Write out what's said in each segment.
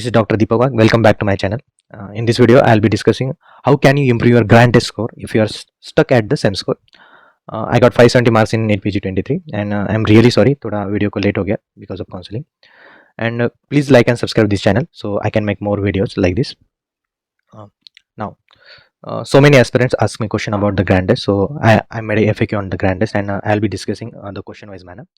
This is Dr. Deepak Wag. Welcome back to my channel. In this video, I'll be discussing how can you improve your grand test score if you are stuck at the same score. I got 570 marks in NEET PG 23 and I'm really sorry थोड़ा video को late हो गया because of counseling. And please like and subscribe this channel so I can make more videos like this. Now, so many aspirants ask me question about the grand test, so I made a FAQ on the grand test and I'll be discussing the question wise manner.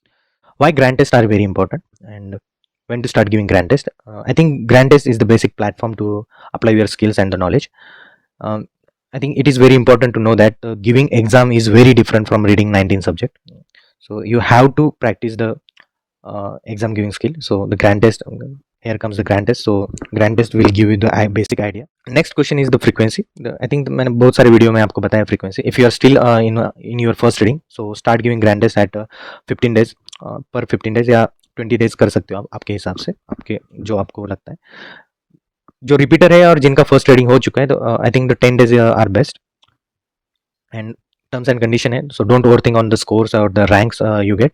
Why grand tests are very important and when to start giving grand test. I think grand test is the basic platform to apply your skills and the knowledge. I think it is very important to know that giving exam is very different from reading 19 subject. So you have to practice the exam giving skill. So the grand test, here comes the grand test. So grand test will give you the basic idea. Next question is the frequency. I think मैंने बहुत सारे video में आपको बताया frequency. If you are still in your first reading, so start giving grand test at 15 days per 15 days या 20 days कर सकते हो आप आपके हिसाब से, आपके जो आपको लगता है. जो रिपीटर है और जिनका फर्स्ट रीडिंग हो चुका है तो I think the 10 days are best. And terms and condition है, so don't overthink on the scores और the ranks you get.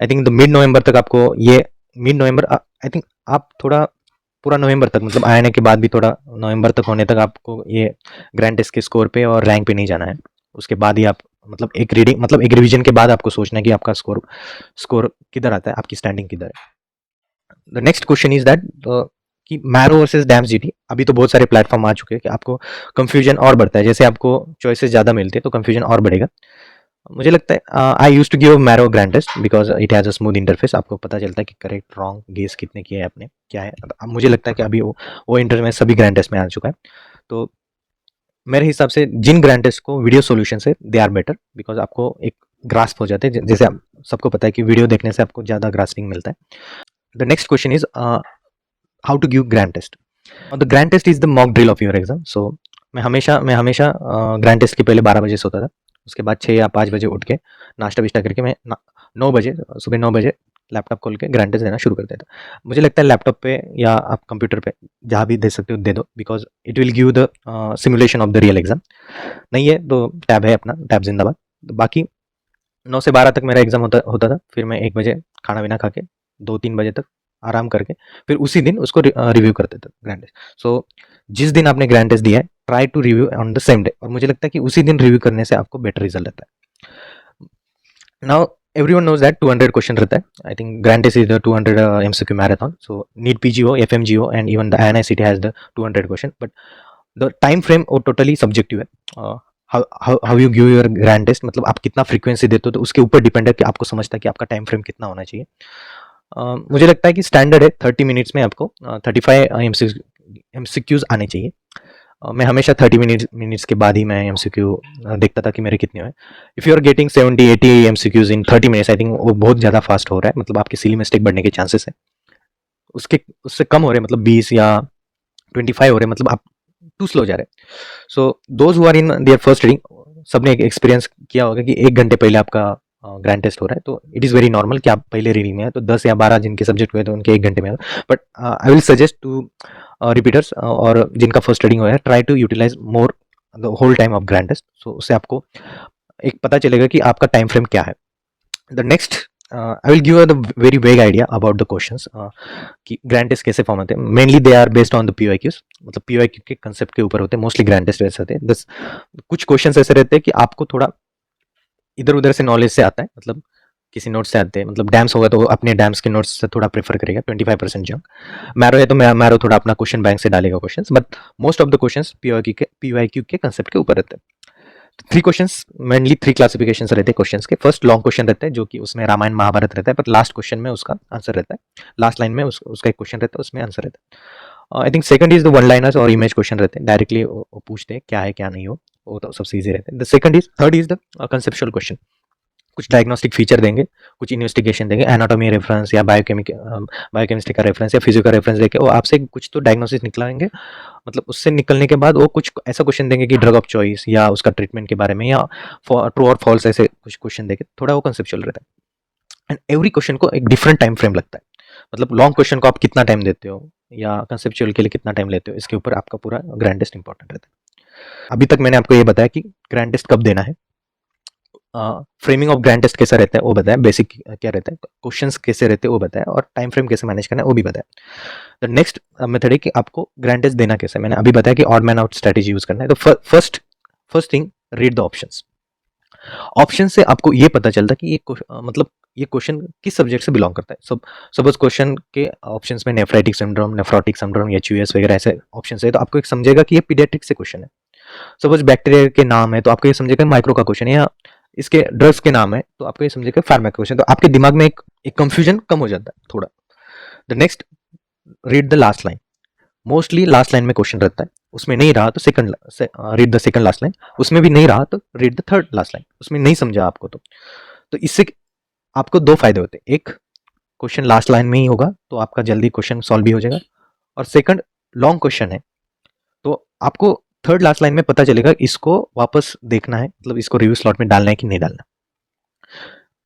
I think the mid November तक आपको ये मिड नवंबर आई थिंक आप थोड़ा पूरा नवंबर तक मतलब आने के बाद भी थोड़ा नवंबर तक होने तक आपको ये ग्रैंड टेस्ट के स्कोर पे और रैंक पे नहीं जाना है. उसके बाद ही आप मतलब एक रीडिंग मतलब एक रिवीजन के बाद आपको सोचना है कि आपका स्कोर किधर आता है, आपकी स्टैंडिंग किधर है. The next question is that कि मैरो वर्सेस डैम्स जीटी. अभी तो बहुत सारे प्लेटफॉर्म आ चुके हैं कि आपको कंफ्यूजन और बढ़ता है. जैसे आपको चॉइसेस ज़्यादा मिलते हैं तो कंफ्यूजन और बढ़ेगा. मुझे लगता है I use to give Marrow grand test because it has a smooth interface. आपको पता चलता है कि करेक्ट रॉन्ग गेस कितने किए हैं आपने, क्या है. अब मुझे लगता है कि अभी वो इंटरफेस सभी ग्रैंड टेस्ट में आ चुका है. तो मेरे हिसाब से जिन ग्रैंड टेस्ट को वीडियो सॉल्यूशन से दे आर बेटर बिकॉज आपको एक ग्रास्प हो जाते हैं. जैसे आप सबको पता है कि वीडियो देखने से आपको ज़्यादा ग्रास्पिंग मिलता है. The next question is how to give grand test. The grand test is the mock drill of your exam. So मैं हमेशा ग्रैंड टेस्ट के पहले 12 बजे सोता था. उसके बाद 6 या 5 बजे उठ के नाश्ता विश्ता करके मैं 9 बजे सुबह 9 बजे लैपटॉप खोल के ग्रैंड टेस्ट देना शुरू कर देता. मुझे लगता है लैपटॉप पे या आप कंप्यूटर पे जहाँ भी दे सकते हो दे दो because it will give the simulation of the real exam. नहीं है तो टैब है अपना, टैब जिंदाबाद. तो बाकी 9 से 12 तक मेरा एग्जाम होता था. फिर मैं 1 बजे खाना वाना खा के 2-3 बजे तक आराम करके फिर उसी दिन उसको रिव्यू करते थे ग्रैंड टेस्ट. सो जिस दिन आपने ग्रैंड टेस्ट दिया है try to review on the same day. और मुझे लगता है कि उसी दिन रिव्यू करने से आपको बेटर रिजल्ट आता है. Now everyone knows that 200 question रहता है. I think grand test is the 200 MCQ marathon. So NEET PG हो, FMG हो and even the INICT has the 200 question. But the time frame वो टोटली सब्जेक्टिव है. How you give your grand test मतलब आप कितना frequency देते हो तो उसके ऊपर डिपेंड है कि आपको समझता है कि आपका टाइम फ्रेम कितना होना चाहिए. मुझे लगता है कि स्टैंडर्ड है 30 मिनट्स में आपको 35 MCQs आने चाहिए. मैं हमेशा 30 मिनट्स के बाद ही मैं MCQ देखता था कि मेरे कितने हुए. If you are getting 70-80 MCQs in 30 minutes I think वो बहुत ज़्यादा फास्ट हो रहा है. मतलब आपके सिली मिस्टेक बढ़ने के चांसेस है. उससे कम हो रहे मतलब 20 या 25 हो रहे मतलब आप टू स्लो जा रहे हैं. So those who are in their first reading सबने एक एक्सपीरियंस किया होगा कि 1 घंटे पहले आपका ग्रैंड टेस्ट हो रहा है. तो इट इज़ वेरी नॉर्मल कि आप पहले रीडिंग में है तो 10 या 12 जिनके सब्जेक्ट हुए तो उनके 1 घंटे में. But I will suggest to repeaters और जिनका फर्स्ट रीडिंग हुआ है try to utilize more the whole time of grand test. So उससे आपको एक पता चलेगा कि आपका टाइम फ्रेम क्या है. The next I will give the very vague idea about the questions कि ग्रैंड टेस्ट कैसे फॉर्म होते हैं. Mainly they are based on the PYQs. मतलब PYQ के कंसेप्ट के ऊपर होते हैं मोस्टली ग्रैंड टेस्ट वैसे होते हैं. कुछ क्वेश्चंस ऐसे रहते हैं कि आपको थोड़ा इधर उधर से नॉलेज से आता है. मतलब किसी नोट्स से आते हैं. मतलब डैम्स होगा तो अपने डैम्स के नोट्स से थोड़ा प्रेफर करेगा 25% जंक. मैरो है तो मैरो थोड़ा अपना क्वेश्चन बैंक से डालेगा questions. But most of the questions PYQ के कंसेप्ट के ऊपर रहते हैं. 3 क्वेश्चंस मेनली 3 क्लासिफिकेशन रहते हैं क्वेश्चंस के. फर्स्ट लॉन्ग क्वेश्चन रहता है जो कि उसमें रामायण महाभारत रहता है बट लास्ट क्वेश्चन में उसका आंसर रहता है. लास्ट लाइन में उसका एक क्वेश्चन रहता है उसमें आंसर रहता है. I think second is the one liners और इमेज क्वेश्चन रहते हैं. डायरेक्टली वो पूछते हैं क्या है क्या नहीं हो, वो तो सबसे ईजी रहते हैं. Third is the conceptual question. कुछ डायग्नोस्टिक फीचर देंगे, कुछ इन्वेस्टिगेशन देंगे, एनाटॉमी रेफरेंस या बायोकेमिस्ट्री का रेफरेंस या फिजिक्स का रेफरेंस देके वो आपसे कुछ तो डायग्नोसिस निकलाएंगे. मतलब उससे निकलने के बाद वो कुछ ऐसा क्वेश्चन देंगे कि ड्रग ऑफ चॉइस या उसका ट्रीटमेंट के बारे में या ट्रू और फॉल्स ऐसे कुछ क्वेश्चन देंगे. थोड़ा वो कंसेप्चुअल रहता है. एंड एवरी क्वेश्चन को एक डिफरेंट टाइम फ्रेम लगता है. मतलब लॉन्ग क्वेश्चन को आप कितना टाइम देते हो या कंसेप्चुअल के लिए कितना टाइम लेते हो, इसके ऊपर आपका पूरा ग्रैंड टेस्ट इंपॉर्टेंट रहता है. अभी तक मैंने आपको ये बताया कि ग्रैंड टेस्ट कब देना है. फ्रेमिंग ऑफ ग्रैंड टेस्ट कैसा रहता है वो बताया, बेसिक क्या रहता है, क्वेश्चंस कैसे रहते हैं वो बताया, और टाइम फ्रेम कैसे मैनेज करना है वो भी बताया। द नेक्स्ट मेथड है कि आपको ग्रैंड टेस्ट देना कैसे है। मैंने अभी बताया कि odd man out strategy use करना है। तो first thing, read the options. Option से आपको ये पता चलता है कि मतलब ये क्वेश्चन किस सब्जेक्ट से बिलोंग करता है। सपोज क्वेश्चन के ऑप्शंस में नेफ्राइटिक सिंड्रोम, नेफ्रोटिक सिंड्रोम, एचयूएस वगैरह ऐसे ऑप्शन है, तो आपको एक समझेगा कि ये पीडियाट्रिक से क्वेश्चन है। सपोज बैक्टीरिया के नाम है तो आपको ये समझेगा माइक्रो का क्वेश्चन है, या इसके ड्रग्स के नाम है तो आपको ये समझेगा फार्मा का क्वेश्चन। तो आपके दिमाग में एक कंफ्यूजन कम हो जाता है थोड़ा। The next, read the last line. Mostly last line में क्वेश्चन रहता है, उसमें नहीं रहा तो second read the second last line, उसमें भी नहीं रहा तो read the third last line, उसमें नहीं समझा आपको तो इससे आपको दो फायदे होते हैं। एक, क्वेश्चन लास्ट लाइन में ही होगा तो आपका जल्दी क्वेश्चन सॉल्व भी हो जाएगा, और सेकंड, लॉन्ग क्वेश्चन है तो आपको थर्ड लास्ट लाइन में पता चलेगा इसको वापस देखना है, मतलब इसको रिव्यू स्लॉट में डालना है कि नहीं डालना।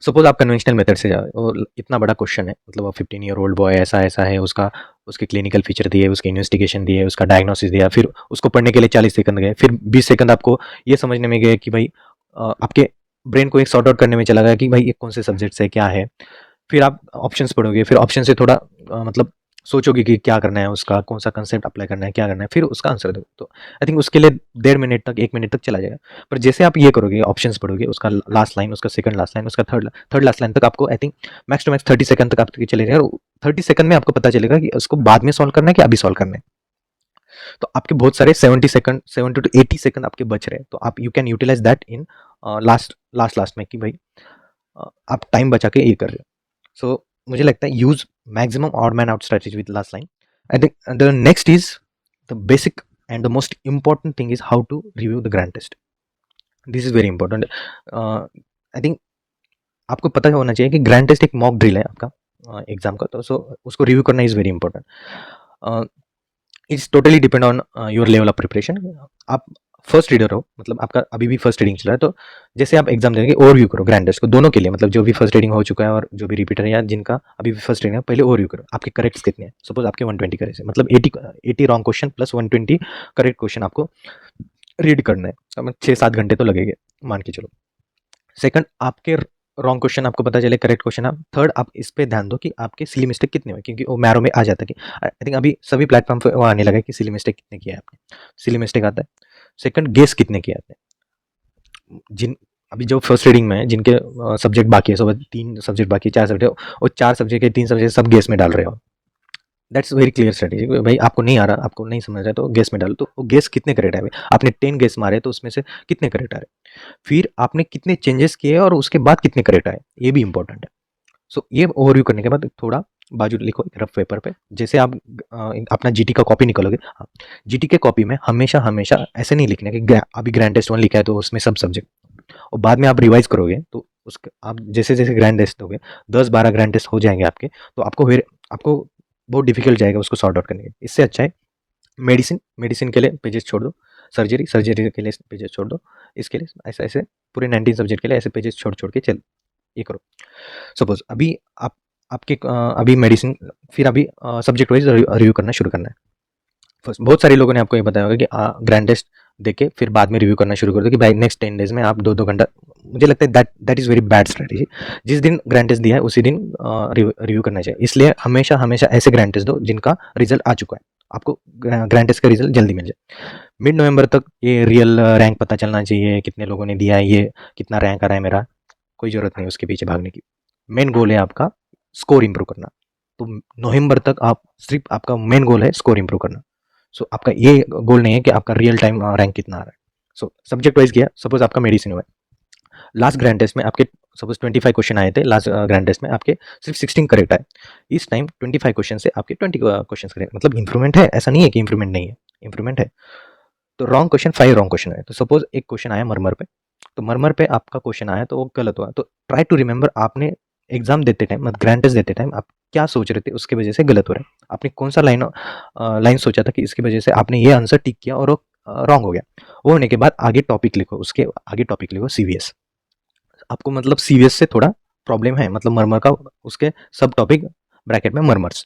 सपोज आप कन्वेंशनल मेथड से जाओ और इतना बड़ा क्वेश्चन है, मतलब 15-year-old बॉय ऐसा ऐसा है, उसके क्लिनिकल फीचर दिए, उसकी इन्वेस्टिगेशन दिए, उसका डायग्नोसिस दिया, फिर उसको पढ़ने के लिए 40 सेकंड गए, फिर 20 सेकंड आपको ये समझने में गए कि भाई आपके ब्रेन को एक सॉर्ट आउट करने में चला गया कि भाई ये कौन से सब्जेक्ट से क्या है। फिर आप ऑप्शंस पढ़ोगे, फिर ऑप्शन से थोड़ा मतलब सोचोगे कि क्या करना है, उसका कौन सा कंसेप्ट अप्लाई करना है, क्या करना है, फिर उसका आंसर दो। तो आई थिंक उसके लिए 1.5 मिनट तक 1 मिनट तक चला जाएगा। पर जैसे आप ये करोगे, ऑप्शंस पढ़ोगे, उसका लास्ट लाइन, उसका सेकंड लास्ट लाइन, उसका थर्ड लास्ट लाइन तक आपको I think max to max 30 second तक आपके चले जाएगा। 30 सेकंड में आपको पता चलेगा कि उसको बाद में सॉल्व करना है कि अभी सॉल्व करना है। तो आपके बहुत सारे 70 टू 80 सेकंड आपके बच रहे हैं, तो आप you can utilize that in last में कि भाई आप टाइम बचा के ये कर रहे हो। सो मुझे लगता है use maximum odd man out strategy with last line. I think the next is the basic and the most important thing is how to review the grand test. This is very important. I think आपको पता होना चाहिए कि grand test एक mock drill है आपका exam का, तो सो उसको रिव्यू करना is very important. It's totally depend on your level of preparation. आप फर्स्ट रीडर हो, मतलब आपका अभी भी फर्स्ट रीडिंग चल रहा है, तो जैसे आप एग्जाम देंगे ओवरव्यू करो ग्रैंड टेस्ट को, दोनों के लिए, मतलब जो भी फर्स्ट रीडिंग हो चुका है और जो भी रिपीटर है या जिनका अभी भी फर्स्ट रीडिंग है, पहले ओवरव्यू करो आपके करेक्ट्स कितने हैं। सपोज आपके 120 करेक्ट है, मतलब 80 wrong question plus 120 correct question आपको रीड करना है, तो 6-7 घंटे तो लगेंगे मान के चलो। सेकंड, आपके रॉन्ग क्वेश्चन आपको पता चले, करेक्ट क्वेश्चन आप। थर्ड, आप इस पे ध्यान दो कि आपके सिली मिस्टेक कितने हुए, क्योंकि वो मैरो में आ जाता है कि आई थिंक अभी सभी प्लेटफॉर्म पे वो आने लगा है कि सिली मिस्टेक कितने किया है आपने, सिली मिस्टेक आता है। सेकंड, गेस कितने किया आपने। जिन अभी जो फर्स्ट रीडिंग में है, जिनके सब्जेक्ट बाकी है, सब 3 सब्जेक्ट बाकी, 4 सब्जेक्ट, और 4 सब्जेक्ट के 3 सब्जेक्ट सब गेस में डाल रहे हो। That's very clear strategy. भाई आपको नहीं आ रहा, आपको नहीं समझ रहा है तो गेस में डालो। तो वो गेस कितने करेक्ट आए, आपने 10 गेस मारे तो उसमें से कितने करेक्ट आ रहे, फिर आपने कितने चेंजेस किए और उसके बाद कितने करेक्ट आए, ये भी इंपॉर्टेंट है। सो ये ओवरव्यू करने के बाद थोड़ा बाजू लिखो रफ पेपर पे, जैसे आप अपना जीटी का कॉपी निकालोगे। हाँ, जीटी के कॉपी में हमेशा हमेशा ऐसे नहीं लिखना कि अभी ग्रैंड टेस्ट 1 लिखा है तो उसमें सब सब्जेक्ट, और बाद में आप रिवाइज करोगे तो उसके आप जैसे जैसे ग्रैंड टेस्ट दोगे 10-12 ग्रैंड टेस्ट हो जाएंगे आपके, तो आपको बहुत डिफिकल्ट जाएगा उसको सॉर्ट आउट करने के। इससे अच्छा है मेडिसिन के लिए पेजेस छोड़ दो, सर्जरी के लिए पेजेस छोड़ दो, इसके लिए ऐसे ऐसे पूरे 19 सब्जेक्ट के लिए ऐसे पेजेस छोड़ के चल ये करो। सपोज अभी आपके अभी मेडिसिन, फिर अभी सब्जेक्ट वाइज रिव्यू करना शुरू करना है। फर्स्ट, बहुत सारे लोगों ने आपको ये बताया होगा कि ग्रैंड टेस्ट देके फिर बाद में रिव्यू करना शुरू कर दो कि भाई नेक्स्ट 10 डेज में आप 2-2 घंटा। मुझे लगता है that is very bad strategy. जिस दिन ग्रैंड टेस्ट दिया है उसी दिन रिव्यू करना चाहिए। इसलिए हमेशा हमेशा ऐसे ग्रैंड टेस्ट दो जिनका रिजल्ट आ चुका है, आपको ग्रैंड टेस्ट का रिजल्ट जल्दी मिल जाए। मिड नवंबर तक ये रियल रैंक पता चलना चाहिए, कितने लोगों ने दिया है, ये कितना रैंक आ रहा है मेरा, कोई ज़रूरत नहीं उसके पीछे भागने की। मेन गोल है आपका स्कोर इंप्रूव करना। तो नवंबर तक आप सिर्फ आपका मेन गोल है स्कोर इंप्रूव करना। सो आपका ये गोल नहीं है कि आपका रियल टाइम रैंक कितना आ रहा है। सो सब्जेक्ट वाइज किया, सपोज आपका मेडिसिन हुआ है, लास्ट ग्रैंड टेस्ट में आपके सपोज 25 क्वेश्चन आए थे, लास्ट ग्रैंड टेस्ट में आपके सिर्फ 16 करेक्ट आए। इस टाइम 25 क्वेश्चन से आपके 20 क्वेश्चन करेक्ट, मतलब इंप्रूवमेंट है, ऐसा नहीं है कि इंप्रूवमेंट नहीं है, इंप्रूवमेंट है। तो रॉन्ग क्वेश्चन 5 रॉन्ग क्वेश्चन है, तो सपोज एक क्वेश्चन आया मरमर पे, तो मरमर पे आपका क्वेश्चन आया तो वो गलत हुआ, तो ट्राई टू रिमेंबर आपने एग्जाम देते टाइम, मतलब ग्रैंड टेस्ट देते टाइम आप क्या सोच रहे थे, उसके वजह से गलत हो रहा है। आपने कौन सा लाइन सोचा था कि इसकी वजह से आपने ये आंसर टिक किया और वो रॉन्ग हो गया। वो होने के बाद आगे टॉपिक लिखो, उसके आगे टॉपिक लिखो सीवीएस। आपको मतलब सीवीएस से थोड़ा प्रॉब्लम है, मतलब मरमर का उसके सब टॉपिक ब्रैकेट में मरमर्स।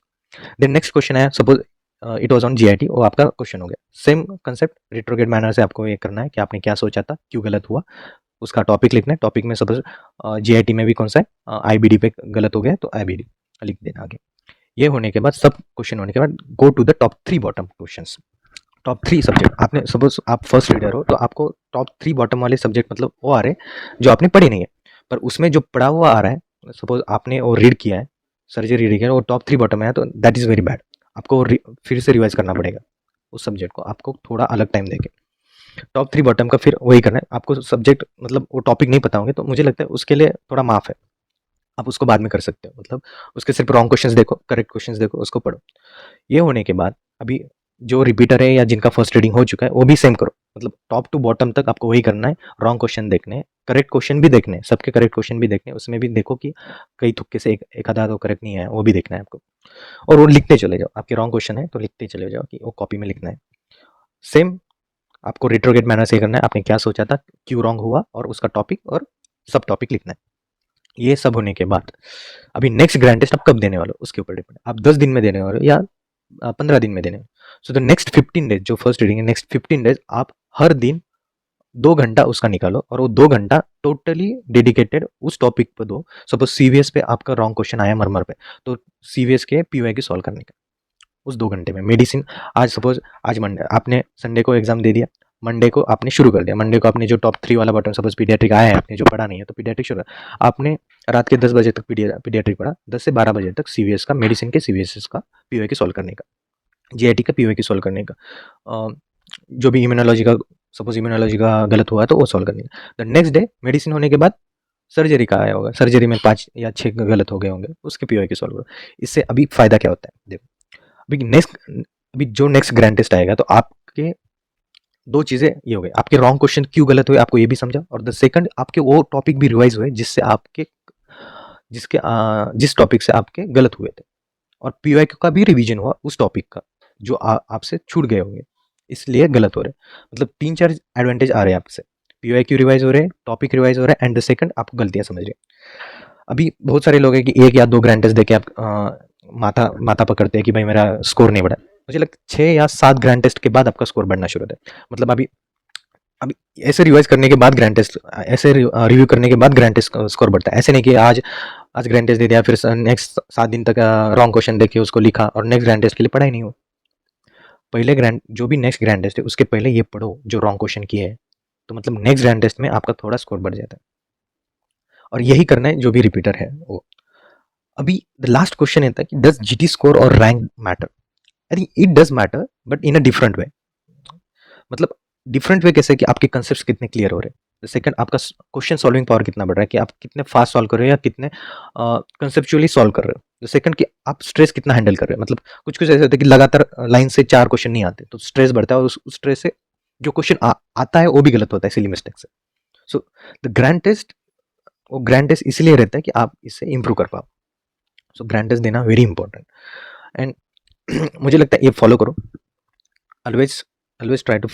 देन नेक्स्ट क्वेश्चन है, suppose it was on GIT, वो आपका क्वेश्चन हो गया। सेम कंसेप्ट रिट्रोगेट मैनर से आपको ये करना है कि आपने क्या सोचा था, क्यों गलत हुआ, उसका टॉपिक लिखना है। टॉपिक में सपोज जीआईटी में भी कौन सा है, आईबीडी पे गलत हो गया तो आईबीडी लिख देना आगे। ये होने के बाद सब क्वेश्चन होने के बाद go to the top 3 bottom questions. Top 3 subject आपने सपोज आप फर्स्ट रीडर हो तो आपको टॉप 3 बॉटम वाले सब्जेक्ट मतलब वो आ रहे हैं जो आपने पढ़े नहीं है, पर उसमें जो पढ़ा हुआ आ रहा है, सपोज आपने वो रीड किया है, सर्जरी रीड किया है, वो टॉप 3 बॉटम में है तो दैट इज़ वेरी बैड। आपको फिर से रिवाइज करना पड़ेगा उस सब्जेक्ट को, आपको थोड़ा अलग टाइम देके टॉप 3 बॉटम का फिर वही करना है। आपको सब्जेक्ट मतलब वो टॉपिक नहीं पता होंगे तो मुझे लगता है उसके लिए थोड़ा माफ है, आप उसको बाद में कर सकते हो। मतलब उसके सिर्फ रॉन्ग क्वेश्चंस देखो, करेक्ट क्वेश्चंस देखो, उसको पढ़ो। ये होने के बाद अभी जो रिपीटर है या जिनका फर्स्ट रीडिंग हो चुका है वो भी सेम करो, मतलब टॉप टू बॉटम तक आपको वही करना है। रॉन्ग क्वेश्चन देखने हैं, करेक्ट क्वेश्चन भी देखने हैं, सबके करेक्ट क्वेश्चन भी देखने हैं, उसमें भी देखो कि कई तुक्के से एक आधा तो करेक्ट नहीं है, वो भी देखना है आपको। और वो लिखते चले जाओ, आपके रॉन्ग क्वेश्चन है तो लिखते चले जाओ कि वो कॉपी में लिखना है। सेम आपको रिट्रोगेट मैनर से करना है, आपने क्या सोचा था, क्यों रॉन्ग हुआ, और उसका टॉपिक और सब टॉपिक लिखना है। ये सब होने के बाद अभी नेक्स्ट ग्रैंड टेस्ट आप कब देने वाले हो उसके ऊपर डिपेंड, आप 10 दिन में देने वाले हो या 15 दिन में देने। सो द नेक्स्ट 15 डेज जो फर्स्ट रीडिंग है, नेक्स्ट 15 डेज आप हर दिन 2 घंटा उसका निकालो और वो 2 घंटा टोटली डेडिकेटेड उस टॉपिक पर दो। सपोज सीवीएस पे आपका रॉन्ग क्वेश्चन आया मरमर पे, तो सीवीएस के पीवाई की सॉल्व करने का उस 2 घंटे में। मेडिसिन आज सपोज आज मंडे, आपने संडे को एग्जाम दे दिया, मंडे को आपने शुरू कर दिया, मंडे को आपने जो टॉप 3 वाला बटन सपोज पीडियाट्रिक आया है, आपने जो पढ़ा नहीं है तो पीडियाट्रिक शुरू, आपने रात के 10 बजे तक पीडियाट्रिक पढ़ा, 10 से 12 बजे तक सीवीएस का, मेडिसिन के सीवीएस का पीवाई की सॉल्व करने का, जीआईटी का पीवाई की सॉल्व करने का, जो भी इम्यूनोलॉजी का सपोज इम्यूनोलॉजी का गलत हुआ तो वो सॉल्व करने का। द नेक्स्ट डे मेडिसिन होने के बाद सर्जरी का आया होगा, सर्जरी में 5 या 6 गलत हो गए होंगे, उसके पीवाई की सॉल्व करो। इससे अभी फायदा क्या होता है देखो, अभी जो नेक्स्ट ग्रैंड टेस्ट आएगा तो आपके 2 चीज़ें ये हो गई, आपके रॉन्ग क्वेश्चन क्यों गलत हुए आपको ये भी समझा, और द सेकंड आपके वो टॉपिक भी रिवाइज हुए जिससे आपके जिस टॉपिक से आपके गलत हुए थे, और पीवाईक्यू का भी रिवीजन हुआ उस टॉपिक का जो आपसे छूट गए होंगे, इसलिए गलत हो रहे हैं। मतलब 3-4 एडवांटेज आ रहे हैं आपसे, पीवाईक्यू रिवाइज हो रहे हैं, टॉपिक रिवाइज हो रहा है, एंड द सेकंड आपको गलतियां समझ रहे हैं। अभी बहुत सारे लोग हैं कि 1 या 2 ग्रैंड टेस्ट देके आप माथा माथा पकड़ते हैं कि भाई मेरा स्कोर नहीं बढ़ा। मुझे लगता है 6 या 7 ग्रैंड टेस्ट के बाद आपका स्कोर बढ़ना शुरू होता है। मतलब अभी अभी ऐसे रिवाइज करने के बाद ग्रैंड टेस्ट, ऐसे रिव्यू करने के बाद ग्रैंड टेस्ट स्कोर बढ़ता है। ऐसे नहीं कि आज ग्रैंड टेस्ट दे दिया फिर नेक्स्ट 7 दिन तक रॉन्ग क्वेश्चन देखे उसको लिखा और नेक्स्ट ग्रैंड टेस्ट के लिए पढ़ाई नहीं हो। पहले ग्रैंड जो भी नेक्स्ट ग्रैंड टेस्ट है उसके पहले ये पढ़ो जो रॉन्ग क्वेश्चन किए है, तो मतलब नेक्स्ट ग्रैंड टेस्ट में आपका थोड़ा स्कोर बढ़ जाता है। और यही करना है जो भी रिपीटर है वो। अभी द लास्ट क्वेश्चन है कि डज जीटी स्कोर और rank matter? I think it does matter but in a different way. मतलब डिफरेंट वे कैसे कि आपके कंसेप्ट कितने क्लियर हो रहे हैं, सेकंड आपका क्वेश्चन सॉल्विंग पावर कितना बढ़ रहा है कि आप कितने फास्ट सॉल्व कर रहे हो या कितने कंसेप्चुअली सॉल्व कर रहे हो। सेकंड कि आप स्ट्रेस कितना हैंडल कर रहे हो, मतलब कुछ कुछ ऐसे होता है कि लगातार लाइन से 4 क्वेश्चन नहीं आते तो स्ट्रेस बढ़ता है और उस स्ट्रेस से जो क्वेश्चन आता है वो भी गलत होता है, इसीलिए मिस्टेक से। सो द ग्रैंड टेस्ट, वो ग्रैंड टेस्ट इसलिए रहता है कि आप इससे इंप्रूव कर पाओ। सो ग्रैंड टेस्ट देना वेरी इंपॉर्टेंट, एंड मुझे लगता है ये फॉलो करो। Always try to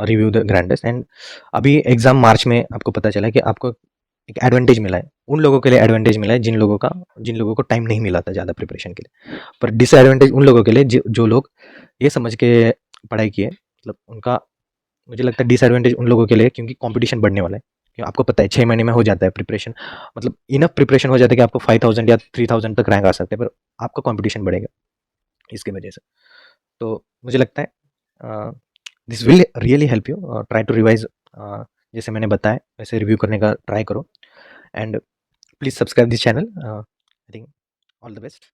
review the grand test. And अभी एग्जाम मार्च में आपको पता चला कि आपको एक एडवांटेज मिला है, उन लोगों के लिए एडवांटेज मिला है जिन लोगों को टाइम नहीं मिला था ज़्यादा प्रिपरेशन के लिए। पर डिसएडवांटेज उन लोगों के लिए जो लोग ये समझ के पढ़ाई किए, मतलब उनका मुझे लगता है डिसएडवांटेज उन लोगों के लिए, क्योंकि कंपटीशन बढ़ने वाला है। कि आपको पता है 6 महीने में हो जाता है प्रिपरेशन, मतलब इनफ प्रिपरेशन हो जाता है कि आपको 5000 या 3000 तक रैंक आ सकते हैं, पर आपका कंपटीशन बढ़ेगा इसकी वजह से। तो मुझे लगता है this will really help you, try to revise, जैसे मैंने बताया वैसे रिव्यू करने का ट्राई करो, and please subscribe this channel. I think all the best.